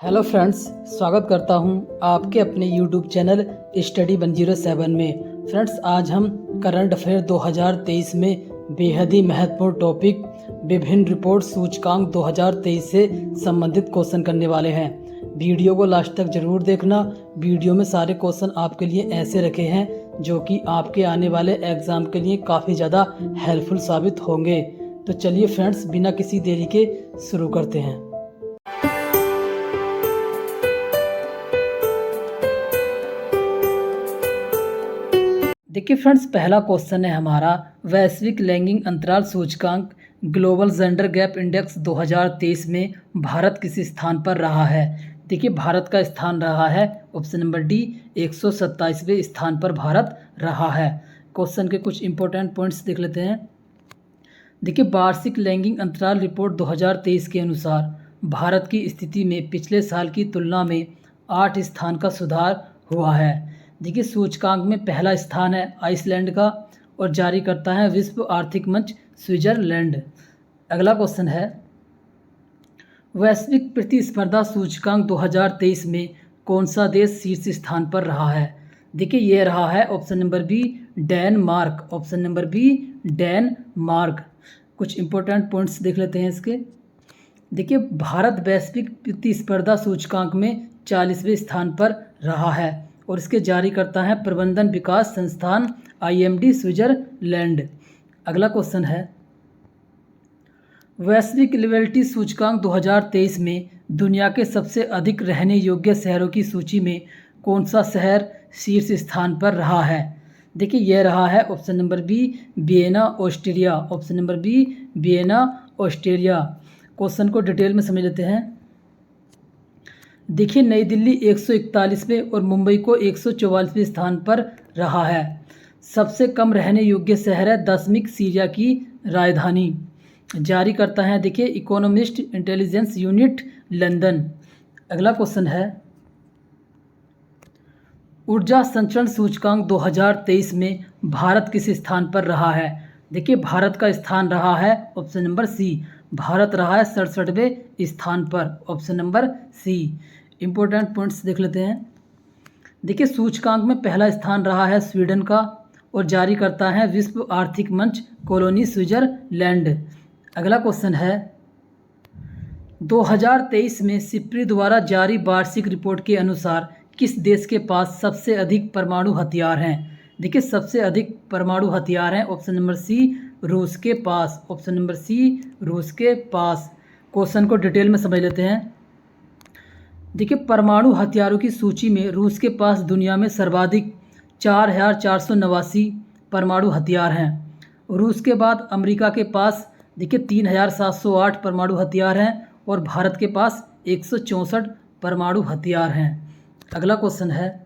Hello friends, स्वागत करता हूं आपके अपने यूट्यूब चैनल स्टडी 107 में। फ्रेंड्स, आज हम करंट अफेयर 2023 में बेहद ही महत्वपूर्ण टॉपिक विभिन्न रिपोर्ट सूचकांक 2023 से संबंधित क्वेश्चन करने वाले हैं। वीडियो को लास्ट तक जरूर देखना। वीडियो में सारे क्वेश्चन आपके लिए ऐसे रखे हैं जो कि आपके आने वाले एग्ज़ाम के लिए काफ़ी ज़्यादा हेल्पफुल साबित होंगे। तो चलिए फ्रेंड्स, बिना किसी देरी के शुरू करते हैं। देखिए फ्रेंड्स, पहला क्वेश्चन है हमारा, वैश्विक लैंगिक अंतराल सूचकांक ग्लोबल जेंडर गैप इंडेक्स 2023 में भारत किस स्थान पर रहा है। देखिए, भारत का स्थान रहा है ऑप्शन नंबर डी 127वें स्थान पर भारत रहा है। क्वेश्चन के कुछ इंपॉर्टेंट पॉइंट्स देख लेते हैं। देखिए, वार्षिक लैंगिक अंतराल रिपोर्ट 2023 के अनुसार भारत की स्थिति में पिछले साल की तुलना में 8 स्थान का सुधार हुआ है। देखिए, सूचकांक में पहला स्थान है आइसलैंड का और जारी करता है विश्व आर्थिक मंच स्विट्जरलैंड। अगला क्वेश्चन है, वैश्विक प्रतिस्पर्धा सूचकांक 2023 में कौन सा देश शीर्ष स्थान पर रहा है। देखिए, ये रहा है option number B Denmark. Option number B Denmark. कुछ इंपॉर्टेंट पॉइंट्स देख लेते हैं इसके। देखिए, भारत वैश्विक प्रतिस्पर्धा सूचकांक में 40वें स्थान पर रहा है और इसके जारी करता है प्रबंधन विकास संस्थान IMD स्विट्जरलैंड। अगला क्वेश्चन है, वैश्विक लिबर्टी सूचकांक 2023 में दुनिया के सबसे अधिक रहने योग्य शहरों की सूची में कौन सा शहर शीर्ष स्थान पर रहा है। देखिए, यह रहा है option number B Vienna Austria. Option number B Vienna Austria. Question को डिटेल में समझ लेते हैं। देखिए, नई दिल्ली 141वें और मुंबई को 144वें स्थान पर रहा है। सबसे कम रहने योग्य शहर है दशमिक सीरिया की राजधानी। जारी करता है देखिए इकोनॉमिस्ट इंटेलिजेंस यूनिट लंदन। अगला क्वेश्चन है, ऊर्जा संचरण सूचकांक 2023 में भारत किस स्थान पर रहा है। देखिए, भारत का स्थान रहा है ऑप्शन नंबर सी, भारत रहा है 67वें स्थान पर। Option number C. Important points देख लेते हैं। देखिए, सूचकांक में पहला स्थान रहा है स्वीडन का और जारी करता है विश्व आर्थिक मंच कॉलोनी स्विट्जरलैंड। अगला क्वेश्चन है, 2023 में सिप्री द्वारा जारी वार्षिक रिपोर्ट के अनुसार किस देश के पास सबसे अधिक परमाणु हथियार हैं। देखिए, सबसे अधिक परमाणु हथियार हैं ऑप्शन नंबर सी रूस के पास। ऑप्शन नंबर सी रूस के पास। क्वेश्चन को डिटेल में समझ लेते हैं। देखिए, परमाणु हथियारों की सूची में रूस के पास दुनिया में सर्वाधिक 4489 परमाणु हथियार हैं। रूस के बाद अमेरिका के पास देखिए 3708 परमाणु हथियार हैं और भारत के पास 164 परमाणु हथियार हैं। अगला क्वेश्चन है,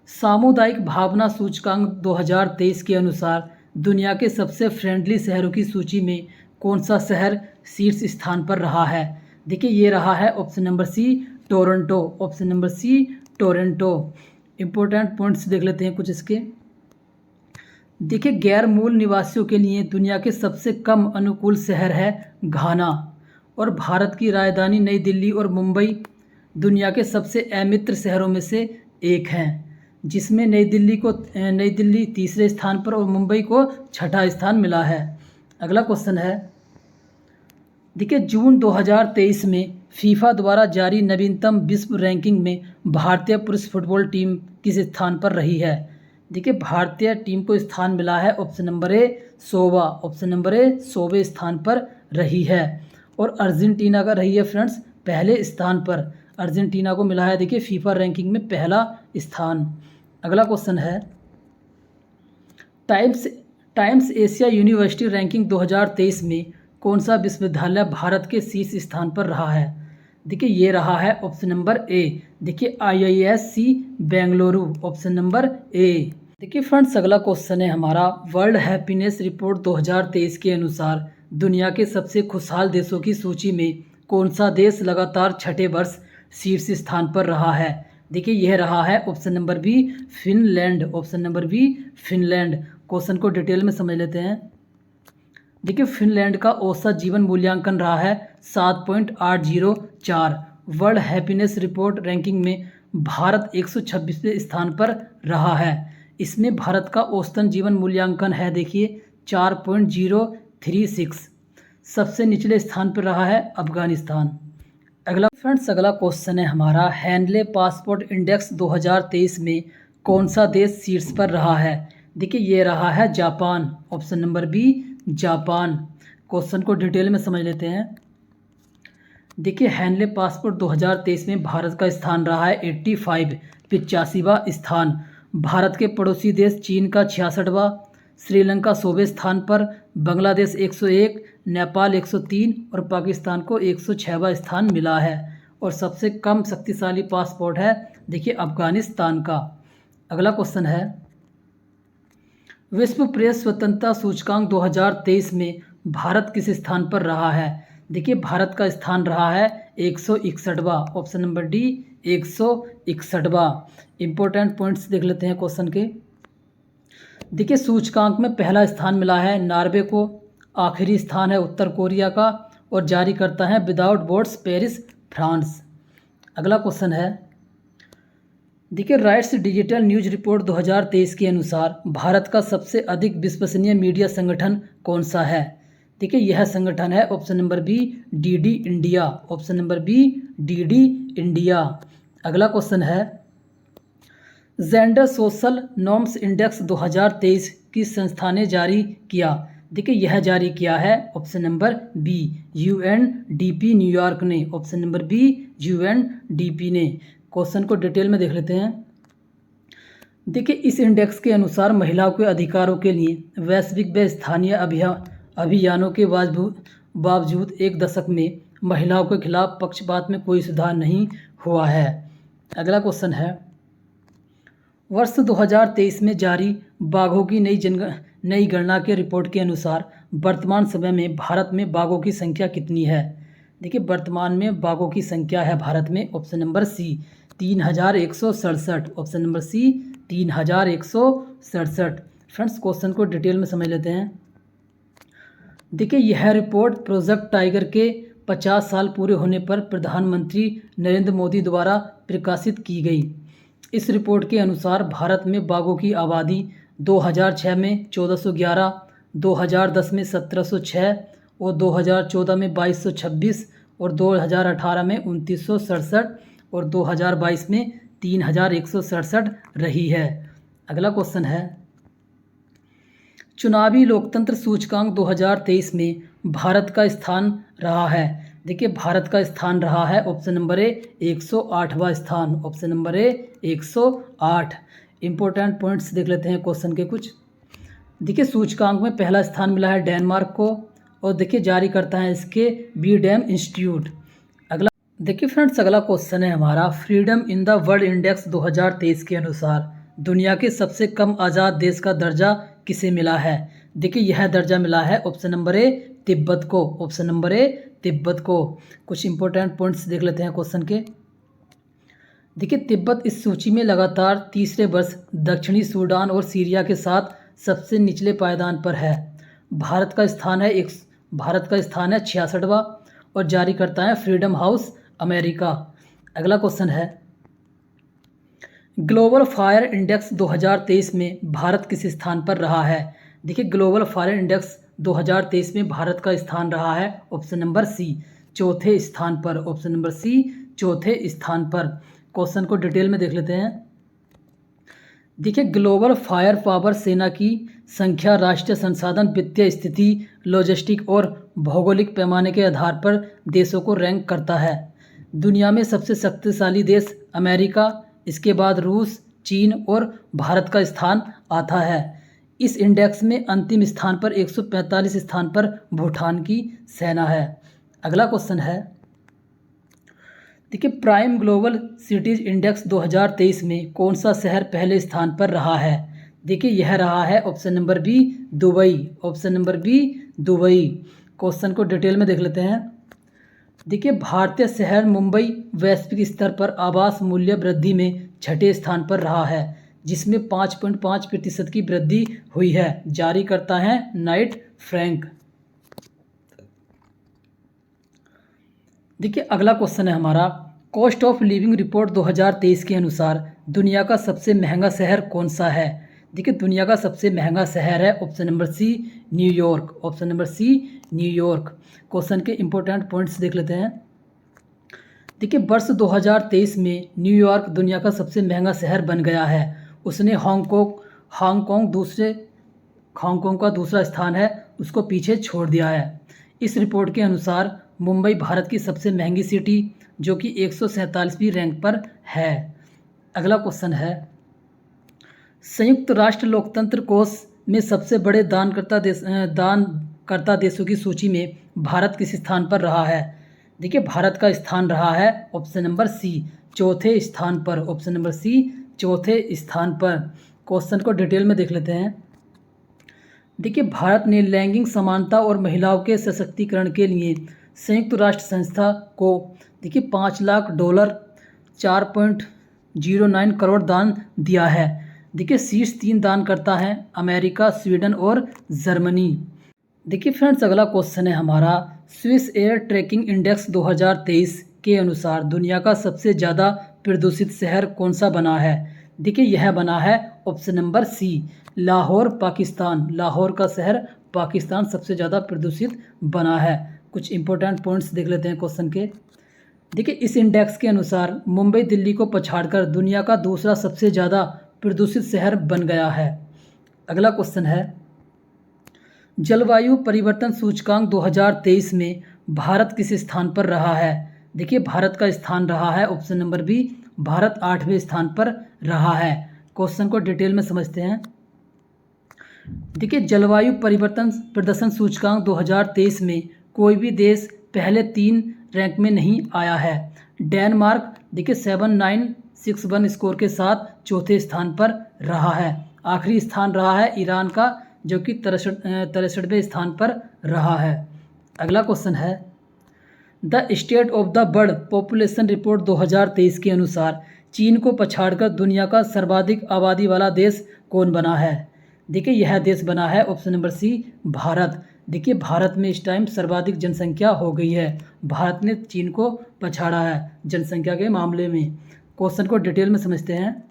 सामुदायिक भावना सूचकांक 2023 के अनुसार दुनिया के सबसे फ्रेंडली शहरों की सूची में कौन सा शहर शीर्ष स्थान पर रहा है। देखिए, ये रहा है option number C Toronto. Option number C Toronto. Important points देख लेते हैं कुछ इसके। देखिए, गैर मूल निवासियों के लिए दुनिया के सबसे कम अनुकूल शहर है घाना और भारत की राजधानी नई दिल्ली और मुंबई दुनिया के सबसे अमित्र शहरों में से एक हैं, जिसमें नई दिल्ली तीसरे स्थान पर और मुंबई को छठा स्थान मिला है। अगला क्वेश्चन है, देखिए, जून 2023 में फीफा द्वारा जारी नवीनतम विश्व रैंकिंग में भारतीय पुरुष फुटबॉल टीम किस स्थान पर रही है। देखिए, भारतीय टीम को स्थान मिला है ऑप्शन नंबर ए 100वां। ऑप्शन नंबर ए 100वें स्थान पर रही है और अर्जेंटीना का रही है फ्रेंड्स पहले स्थान पर। अर्जेंटीना को मिला है देखिए फीफा रैंकिंग में पहला स्थान। अगला क्वेश्चन है, टाइम्स एशिया यूनिवर्सिटी रैंकिंग 2023 में कौन सा विश्वविद्यालय भारत के शीर्ष स्थान पर रहा है। देखिए, ये रहा है ऑप्शन नंबर ए। देखिए, IISc बेंगलुरु। ऑप्शन नंबर ए। देखिए फ्रेंड्स, अगला क्वेश्चन है हमारा, वर्ल्ड हैप्पीनेस रिपोर्ट 2023 के अनुसार दुनिया के सबसे खुशहाल देशों की सूची में कौन सा देश लगातार छठे वर्ष शीर्ष स्थान पर रहा है। देखिए, यह रहा है option number B Finland. Option number B Finland. Question को डिटेल में समझ लेते हैं। देखिए, फिनलैंड का औसत जीवन मूल्यांकन रहा है 7.804 वर्ल्ड हैप्पीनेस रिपोर्ट रैंकिंग में भारत 126वें स्थान पर रहा है। इसमें भारत का औसतन जीवन मूल्यांकन है, देखिए 4.036। सबसे निचले स्थान पर रहा है अफगानिस्तान। अगला फ्रेंड्स, अगला क्वेश्चन है हमारा, हैनले पासपोर्ट इंडेक्स 2023 में कौन सा देश शीर्ष पर रहा है? देखिए ये रहा है Japan, option number B Japan. Question को डिटेल में समझ लेते हैं। देखिए हैनले पासपोर्ट 2023 में भारत का स्थान रहा है 85वां स्थान। भारत के पड़ोसी देश चीन का 66वां, श्रीलंका 100वें स्थान पर, बांग्लादेश 101, नेपाल 103 और पाकिस्तान को 106वां स्थान मिला है। और सबसे कम शक्तिशाली पासपोर्ट है देखिए अफगानिस्तान का। अगला क्वेश्चन है, विश्व प्रेस स्वतंत्रता सूचकांक 2023 में भारत किस स्थान पर रहा है? देखिए भारत का स्थान रहा है 161वां, ऑप्शन नंबर डी 161वां। इंपॉर्टेंट पॉइंट्स देख लेते हैं क्वेश्चन के। देखिए सूचकांक में पहला स्थान मिला है नॉर्वे को, आखिरी स्थान है उत्तर कोरिया का और जारी करता है विदाउट बॉर्डर्स पेरिस फ्रांस। अगला क्वेश्चन है, देखिए राइट्स डिजिटल न्यूज रिपोर्ट 2023 के अनुसार भारत का सबसे अधिक विश्वसनीय मीडिया संगठन कौन सा है? देखिए यह संगठन है option number B DD India, option number B DD India. अगला क्वेश्चन है, जेंडर सोशल नॉर्म्स इंडेक्स 2023 किस संस्था ने जारी किया? देखिए यह जारी किया है option number B UNDP New York ने, ऑप्शन नंबर बी यूएनडीपी ने। क्वेश्चन को डिटेल में देख लेते हैं। देखिए इस इंडेक्स के अनुसार महिलाओं के अधिकारों के लिए वैश्विक व स्थानीय अभियानों के बावजूद एक दशक में महिलाओं के खिलाफ पक्षपात में कोई सुधार नहीं हुआ है। अगला क्वेश्चन है, वर्ष 2023 में जारी बाघों की नई गणना के रिपोर्ट के अनुसार वर्तमान समय में भारत में बाघों की संख्या कितनी है? देखिए वर्तमान में बाघों की संख्या है भारत में option number C 3167, option number C 3167। Friends question को डिटेल में समझ लेते हैं। देखिए यह रिपोर्ट प्रोजेक्ट टाइगर के 50 साल पूरे होने पर प्रधानमंत्री नरेंद्र मोदी द्वारा प्रकाशित की गई। इस रिपोर्ट के अनुसार भारत में बाघों की आबादी 2006 में 1411, 2010 में 1706 और 2014 में 2226 और 2018 में 2967 और 2022 में 3167 रही है। अगला क्वेश्चन है, चुनावी लोकतंत्र सूचकांक 2023 में भारत का स्थान रहा है? देखिए भारत का स्थान रहा है ऑप्शन नंबर ए 108वां स्थान, ऑप्शन नंबर ए 108। इंपॉर्टेंट पॉइंट्स देख लेते हैं क्वेश्चन के कुछ। देखिए सूचकांक में पहला स्थान मिला है डेनमार्क को और देखिए जारी करता है इसके बीडैम इंस्टीट्यूट। अगला देखिए फ्रेंड्स, अगला क्वेश्चन है हमारा, freedom in the world index 2023 के अनुसार दुनिया के सबसे कम आज़ाद देश का दर्जा किसे मिला है? देखिए यह दर्जा मिला है ऑप्शन नंबर ए तिब्बत को, ऑप्शन नंबर ए तिब्बत को। कुछ इंपॉर्टेंट पॉइंट्स देख लेते हैं क्वेश्चन के। देखिए तिब्बत इस सूची में लगातार तीसरे वर्ष दक्षिणी सूडान और सीरिया के साथ सबसे निचले पायदान पर है। भारत का स्थान है 66वां और जारी करता है फ्रीडम हाउस अमेरिका। अगला क्वेश्चन है, ग्लोबल फायर इंडेक्स 2023 में भारत किस स्थान पर रहा है? देखिए ग्लोबल फायर इंडेक्स 2023 में भारत का स्थान रहा है ऑप्शन नंबर सी चौथे स्थान पर, ऑप्शन नंबर सी चौथे स्थान पर। क्वेश्चन को डिटेल में देख लेते हैं। देखिए ग्लोबल फायर पावर सेना की संख्या राष्ट्रीय संसाधन, वित्तीय स्थिति, लॉजिस्टिक और भौगोलिक पैमाने के आधार पर देशों को रैंक करता है। दुनिया में सबसे शक्तिशाली देश अमेरिका, इसके बाद रूस, चीन और भारत का स्थान आता है। इस इंडेक्स में अंतिम स्थान पर 145 स्थान पर भूटान की सेना है। अगला क्वेश्चन है, देखिए प्राइम ग्लोबल सिटीज इंडेक्स 2023 में कौन सा शहर पहले स्थान पर रहा है? देखिए यह रहा है option number B Dubai, option number B Dubai. Question को डिटेल में देख लेते हैं। देखिए भारतीय शहर मुंबई वैश्विक स्तर पर आवास मूल्य वृद्धि में छठे स्थान पर रहा है, जिसमें 5.5% की वृद्धि हुई है। जारी करता है नाइट फ्रैंक। देखिए अगला क्वेश्चन है हमारा, कॉस्ट ऑफ लिविंग रिपोर्ट 2023 के अनुसार दुनिया का सबसे महंगा शहर कौन सा है? देखिए दुनिया का सबसे महंगा शहर है option number C New York. Option number C New York. Question के इंपॉर्टेंट पॉइंट्स देख लेते हैं। देखिए वर्ष 2023 में न्यूयॉर्क दुनिया का सबसे महंगा शहर बन गया है। उसने हांगकांग का दूसरा स्थान है उसको पीछे छोड़ दिया है। इस रिपोर्ट के अनुसार मुंबई भारत की सबसे महंगी सिटी जो कि 147वीं रैंक पर है। अगला क्वेश्चन है, संयुक्त राष्ट्र लोकतंत्र कोष में सबसे बड़े दानकर्ता देशों की सूची में भारत किस स्थान पर रहा है? देखिए भारत का स्थान रहा है ऑप्शन नंबर सी चौथे स्थान पर। ऑप्शन नंबर सी चौथे स्थान पर। क्वेश्चन को डिटेल में देख लेते हैं। देखिए भारत ने लैंगिक समानता और महिलाओं के सशक्तिकरण के लिए संयुक्त राष्ट्र संस्था को देखिए $5 लाख 4.09 करोड़ दान दिया है। देखिए शीर्ष 3 दानकर्ता हैं अमेरिका, स्वीडन और जर्मनी। देखिए फ्रेंड्स अगला क्वेश्चन है हमारा, स्विस एयर ट्रैकिंग इंडेक्स 2023 के अनुसार दुनिया का सबसे ज़्यादा प्रदूषित शहर कौन सा बना है? देखिए यह बना है option number C Lahore, Pakistan. Lahore का शहर पाकिस्तान सबसे ज़्यादा प्रदूषित बना है। कुछ इंपॉर्टेंट पॉइंट्स देख लेते हैं क्वेश्चन के। देखिए इस इंडेक्स के अनुसार मुंबई दिल्ली को पछाड़कर दुनिया का दूसरा सबसे ज़्यादा प्रदूषित शहर बन गया है। अगला क्वेश्चन है, जलवायु परिवर्तन सूचकांक 2023 में भारत किस स्थान पर रहा है? देखिए भारत का स्थान रहा है ऑप्शन नंबर बी भारत 8वें स्थान पर रहा है। क्वेश्चन को डिटेल में समझते हैं। देखिए जलवायु परिवर्तन प्रदर्शन सूचकांक 2023 में कोई भी देश पहले 3 रैंक में नहीं आया है। डेनमार्क देखिए 7961 स्कोर के साथ चौथे स्थान पर रहा है। आखिरी स्थान रहा है ईरान का जो कि 63वें स्थान पर रहा है। अगला क्वेश्चन है, the state of the bird population report 2023 के अनुसार चीन को पछाड़कर दुनिया का सर्वाधिक आबादी वाला देश कौन बना है? देखिए यह देश बना है ऑप्शन नंबर सी भारत। देखिए भारत में इस टाइम सर्वाधिक जनसंख्या हो गई है। भारत ने चीन को पछाड़ा है जनसंख्या के मामले में। क्वेश्चन को डिटेल में समझते हैं।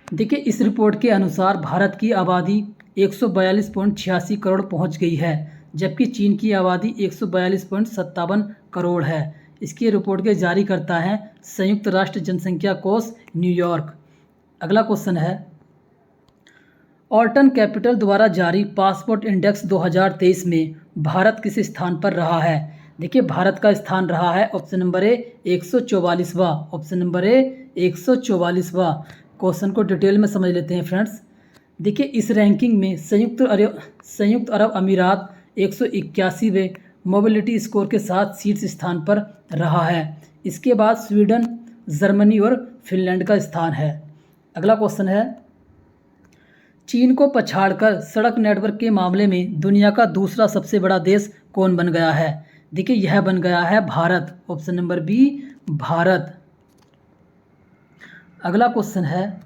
देखिए इस रिपोर्ट के अनुसार भारत की आबादी 142.86 करोड़ पहुंच गई है जबकि चीन की आबादी 142.57 करोड़ है। इसकी रिपोर्ट के जारी करता है संयुक्त राष्ट्र जनसंख्या कोष न्यूयॉर्क। अगला क्वेश्चन है, ऑल्टन कैपिटल द्वारा जारी पासपोर्ट इंडेक्स 2023 में भारत किस स्थान पर रहा है? देखिए भारत का स्थान रहा है ऑप्शन नंबर ए 144वां। ऑप्शन नंबर ए 144वां। क्वेश्चन को डिटेल में समझ लेते हैं फ्रेंड्स। देखिए इस रैंकिंग में संयुक्त अरब अमीरात 181वें मोबिलिटी स्कोर के साथ शीर्ष स्थान पर रहा है। इसके बाद स्वीडन, जर्मनी और फिनलैंड का स्थान है। अगला क्वेश्चन है, चीन को पछाड़कर सड़क नेटवर्क के मामले में दुनिया का दूसरा सबसे बड़ा देश कौन बन गया है? देखिए यह बन गया है Bharat. Option number B Bharat. अगला क्वेश्चन है,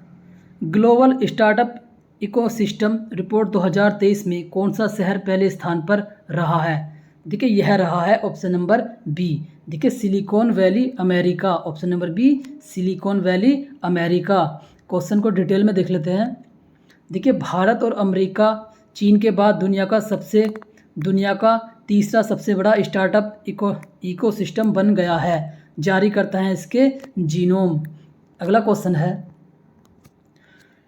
ग्लोबल स्टार्टअप इकोसिस्टम रिपोर्ट 2023 में कौन सा शहर पहले स्थान पर रहा है? देखिए यह रहा है ऑप्शन नंबर बी। देखिए Silicon Valley America. Option number B Silicon Valley America. Question को डिटेल में देख लेते हैं। देखिए भारत और अमेरिका चीन के बाद दुनिया का तीसरा सबसे बड़ा स्टार्टअप इकोसिस्टम बन गया है। जारी करता है इसके जीनोम। अगला क्वेश्चन है,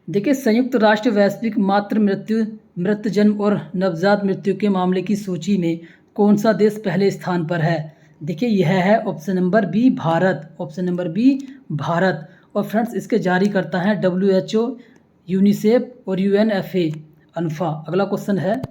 देखिए संयुक्त राष्ट्र वैश्विक मातृ मृत्यु जन्म और नवजात मृत्यु के मामले की सूची में कौन सा देश पहले स्थान पर है? देखिए यह है option number B Bharat. Option number B Bharat. और फ्रेंड्स इसके जारी करता है WHO, यूनिसेफ और UNFA अनफा। अगला क्वेश्चन है,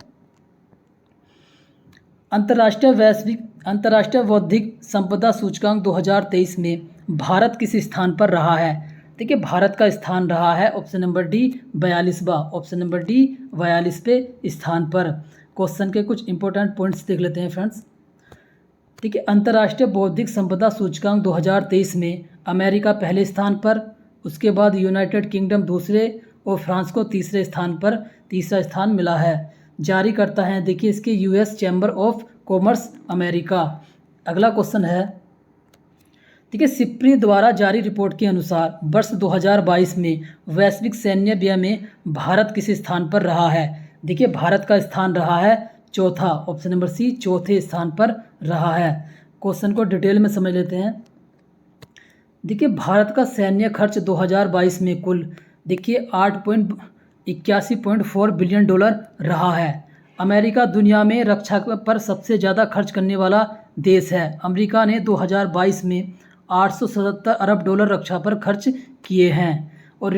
अंतर्राष्ट्रीय बौद्धिक संपदा सूचकांक 2023 में भारत किस स्थान पर रहा है? देखिए भारत का स्थान रहा है ऑप्शन नंबर डी 42वां। ऑप्शन नंबर डी 42वें स्थान पर। क्वेश्चन के कुछ इंपॉर्टेंट पॉइंट्स देख लेते हैं फ्रेंड्स। देखिए अंतर्राष्ट्रीय बौद्धिक संपदा सूचकांक 2023 में अमेरिका पहले स्थान पर, उसके बाद यूनाइटेड किंगडम दूसरे और फ्रांस को तीसरा स्थान मिला है। जारी करता है देखिए इसके US chamber of commerce America. अगला क्वेश्चन है, देखिए सिप्री द्वारा जारी रिपोर्ट के अनुसार वर्ष 2022 में वैश्विक सैन्य व्यय में भारत किस स्थान पर रहा है। देखिए भारत का स्थान रहा है चौथा, ऑप्शन नंबर सी, चौथे स्थान पर रहा है। क्वेश्चन को डिटेल में समझ लेते हैं। देखिए भारत का सैन्य खर्च 2022 में कुल देखिए 8.81.4 बिलियन डॉलर रहा है। अमेरिका दुनिया में रक्षा पर सबसे ज़्यादा खर्च करने वाला देश है। अमेरिका ने 2022 में 877 अरब डॉलर रक्षा पर खर्च किए हैं। और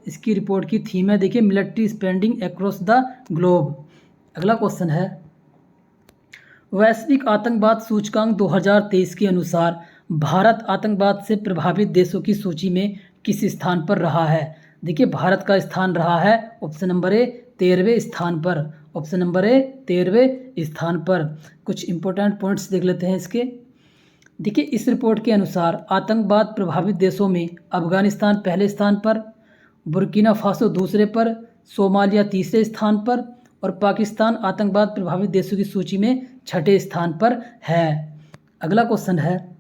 इसकी रिपोर्ट की थीम है देखिए military spending across the globe. अगला क्वेश्चन है, वैश्विक आतंकवाद सूचकांक 2023 के अनुसार भारत आतंकवाद से प्रभावित देशों की सूची में किस स्थान पर रहा है। देखिए भारत का स्थान रहा है ऑप्शन नंबर ए 13वें स्थान पर, ऑप्शन नंबर ए 13वें स्थान पर। कुछ इंपॉर्टेंट पॉइंट्स देख लेते हैं इसके। देखिए इस रिपोर्ट के अनुसार आतंकवाद प्रभावित देशों में अफगानिस्तान पहले स्थान पर, बुर्किना फासो दूसरे पर, सोमालिया तीसरे स्थान पर और पाकिस्तान आतंकवाद प्रभावित देशों की सूची में छठे स्थान पर है। अगला क्वेश्चन है,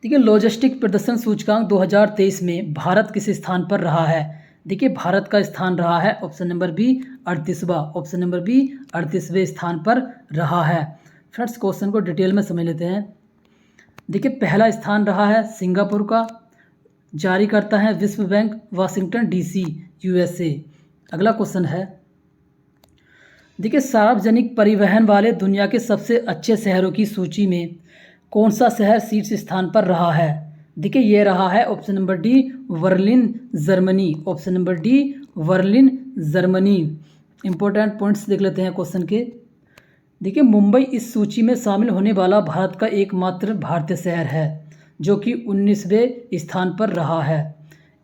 देखिए लॉजिस्टिक प्रदर्शन सूचकांक 2023 में भारत किस स्थान पर रहा है। देखिए भारत का स्थान रहा है ऑप्शन नंबर बी 38वां, ऑप्शन नंबर बी 38वें स्थान पर रहा है। फ्रेंड्स क्वेश्चन को डिटेल में समझ लेते हैं। देखिए पहला स्थान रहा है सिंगापुर का, जारी करता है विश्व बैंक, वाशिंगटन डीसी यूएसए। अगला क्वेश्चन है, देखिए सार्वजनिक परिवहन वाले दुनिया के सबसे अच्छे शहरों की सूची में कौन सा शहर शीर्ष स्थान पर रहा है। देखिए ये रहा है option number D Berlin Germany, option number D Berlin Germany. Important points देख लेते हैं क्वेश्चन के। देखिए मुंबई इस सूची में शामिल होने वाला भारत का एकमात्र भारतीय शहर है जो कि 19वें स्थान पर रहा है।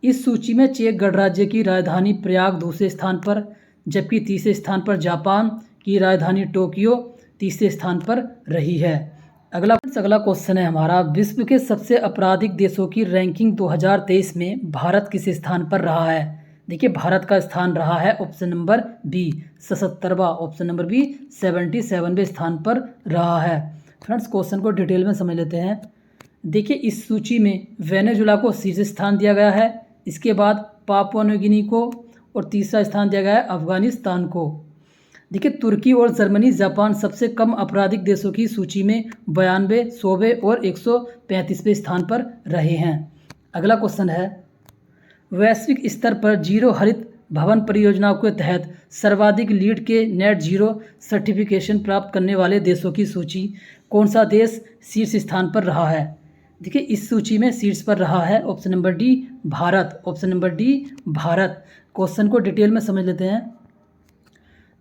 इस सूची में चेक गणराज्य की राजधानी प्रयाग दूसरे स्थान पर, जबकि तीसरे स्थान पर जापान की राजधानी टोक्यो तीसरे स्थान पर रही है। अगला क्वेश्चन है हमारा, विश्व के सबसे आपराधिक देशों की रैंकिंग 2023 में भारत किस स्थान पर रहा है। देखिए भारत का स्थान रहा है ऑप्शन नंबर बी 77वां, ऑप्शन नंबर बी 77वें स्थान पर रहा है। फ्रेंड्स क्वेश्चन को डिटेल में समझ लेते हैं। देखिए इस सूची में वेनेजुला को शीर्ष स्थान दिया गया है, इसके बाद पापुआ न्यू गिनी को और तीसरा स्थान दिया गया है अफगानिस्तान को। देखिए तुर्की और जर्मनी जापान सबसे कम आपराधिक देशों की सूची में 92, 100वें और 135वें स्थान पर रहे हैं। अगला क्वेश्चन है, वैश्विक स्तर पर जीरो हरित भवन परियोजनाओं के तहत सर्वाधिक लीड के नेट जीरो सर्टिफिकेशन प्राप्त करने वाले देशों की सूची कौन सा देश शीर्ष स्थान पर रहा है। देखिए इस सूची में शीर्ष पर रहा है option number D Bharat, option number D Bharat. Question को डिटेल में समझ लेते हैं।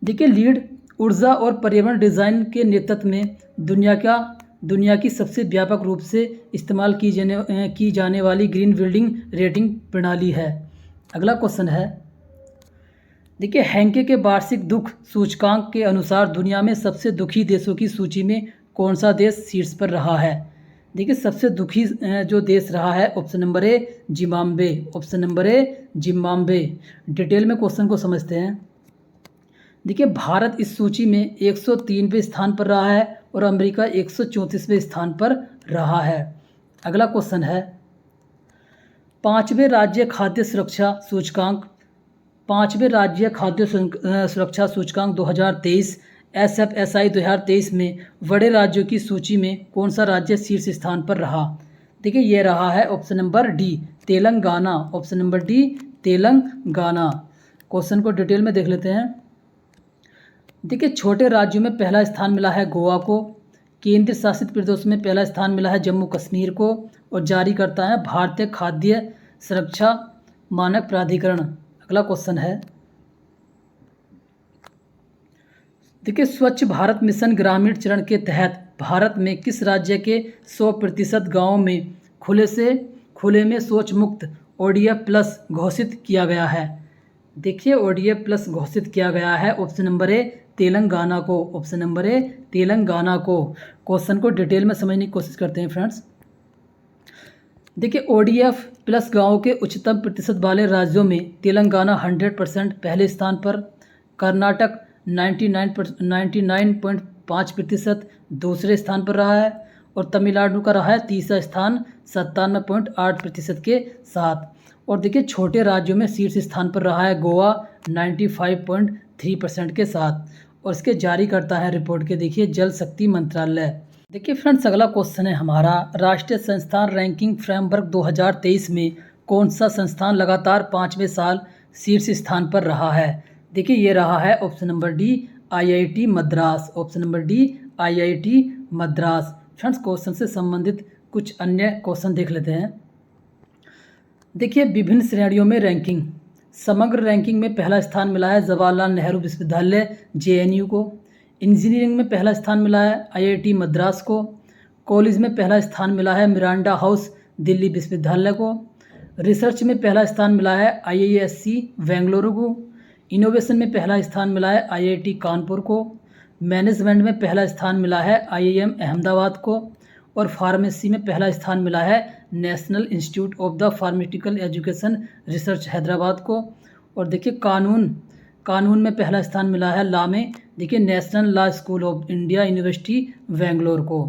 देखिए लीड ऊर्जा और पर्यावरण डिज़ाइन के नेतृत्व में दुनिया की सबसे व्यापक रूप से इस्तेमाल की जाने वाली ग्रीन बिल्डिंग रेटिंग प्रणाली है। अगला क्वेश्चन है, देखिए हेंके के वार्षिक दुख सूचकांक के अनुसार दुनिया में सबसे दुखी देशों की सूची में कौन सा देश शीर्ष पर रहा है। देखिए सबसे दुखी जो देश रहा है ऑप्शन नंबर ए जिम्बाब्वे, ऑप्शन नंबर ए जिम्बाब्वे। डिटेल में क्वेश्चन को समझते हैं। देखिए भारत इस सूची में 103वें स्थान पर रहा है और अमेरिका 134वें स्थान पर रहा है। अगला क्वेश्चन है, पांचवें राज्य खाद्य सुरक्षा सूचकांक 2023 SFSI 2023 में बड़े राज्यों की सूची में कौन सा राज्य शीर्ष स्थान पर रहा। देखिए ये रहा है option number D Telangana, option number D Telangana. Question को डिटेल में देख लेते हैं। देखिए छोटे राज्यों में पहला स्थान मिला है गोवा को, केंद्र शासित प्रदेशों में पहला स्थान मिला है जम्मू कश्मीर को और जारी करता है भारतीय खाद्य सुरक्षा मानक प्राधिकरण। अगला क्वेश्चन है, देखिए स्वच्छ भारत मिशन ग्रामीण चरण के तहत भारत में किस राज्य के 100% गाँवों में खुले में शौच मुक्त ODF प्लस घोषित किया गया है। देखिए ODF प्लस घोषित किया गया है ऑप्शन नंबर ए तेलंगाना को, ऑप्शन नंबर ए तेलंगाना को। क्वेश्चन को डिटेल में समझने की कोशिश करते हैं फ्रेंड्स। देखिए ODF प्लस गाँव के उच्चतम प्रतिशत वाले राज्यों में तेलंगाना 100% पहले स्थान पर, कर्नाटक 99.5% दूसरे स्थान पर रहा है और तमिलनाडु का रहा है तीसरा स्थान 97.8% के साथ। और देखिए छोटे राज्यों में शीर्ष स्थान पर रहा है गोवा 95.3% के साथ। और इसके जारी करता है रिपोर्ट के देखिए जल शक्ति मंत्रालय। देखिए फ्रेंड्स, अगला क्वेश्चन है हमारा, राष्ट्रीय संस्थान रैंकिंग फ्रेमवर्क 2023 में कौन सा संस्थान लगातार 5वें साल शीर्ष स्थान पर रहा है। देखिए ये रहा है option number D IIT Madras. Option number D IIT Madras. Friends, question से संबंधित कुछ अन्य क्वेश्चन देख लेते हैं। देखिए विभिन्न श्रेणियों में रैंकिंग, समग्र रैंकिंग में पहला स्थान मिला है जवाहरलाल नेहरू विश्वविद्यालय JNU को। इंजीनियरिंग में पहला स्थान मिला है IIT मद्रास को। कॉलेज में पहला स्थान मिला है मिरांडा हाउस दिल्ली विश्वविद्यालय को। रिसर्च में पहला स्थान मिला है IISc बेंगलुरु को। इनोवेशन में पहला स्थान मिला है IIT कानपुर को। मैनेजमेंट में पहला स्थान मिला है IIM अहमदाबाद को। और फार्मेसी में पहला स्थान मिला है national institute of the pharmaceutical education research Hyderabad को। और देखिए कानून में पहला स्थान मिला है लॉ में, देखिए national law school of India university Bangalore को।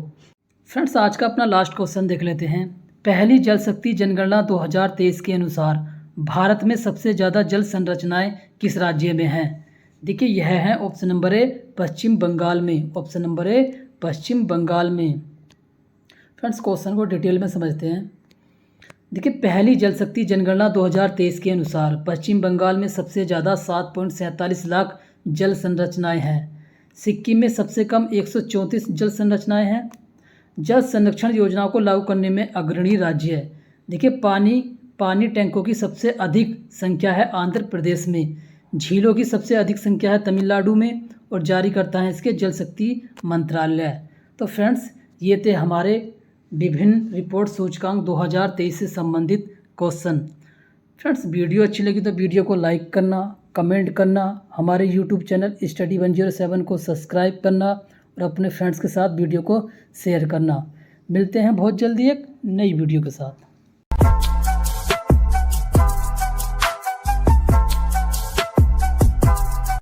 फ्रेंड्स, आज का अपना लास्ट क्वेश्चन देख लेते हैं। पहली जल शक्ति जनगणना 2023 के अनुसार भारत में सबसे ज़्यादा जल संरचनाएं किस राज्य में हैं। देखिए यह है ऑप्शन नंबर ए पश्चिम बंगाल में। ऑप्शन नंबर ए पश्चिम बंगाल में। फ्रेंड्स, क्वेश्चन को डिटेल में समझते हैं। देखिए पहली जल शक्ति जनगणना 2023 के अनुसार पश्चिम बंगाल में सबसे ज़्यादा 7.47 लाख जल संरचनाएं हैं। सिक्किम में सबसे कम 134 जल संरचनाएं हैं। जल संरक्षण योजनाओं को लागू करने में अग्रणी राज्य है। देखिए पानी टैंकों की सबसे अधिक संख्या है आंध्र प्रदेश में। झीलों की सबसे अधिक संख्या है तमिलनाडु में। और जारी करता है इसके जल शक्ति मंत्रालय। तो फ्रेंड्स, ये थे हमारे विभिन्न रिपोर्ट सूचकांक 2023 से संबंधित क्वेश्चन। फ्रेंड्स, वीडियो अच्छी लगी तो वीडियो को लाइक करना, कमेंट करना, हमारे यूट्यूब चैनल स्टडी 107 को सब्सक्राइब करना और अपने फ्रेंड्स के साथ वीडियो को शेयर करना। मिलते हैं बहुत जल्दी एक नई वीडियो के साथ।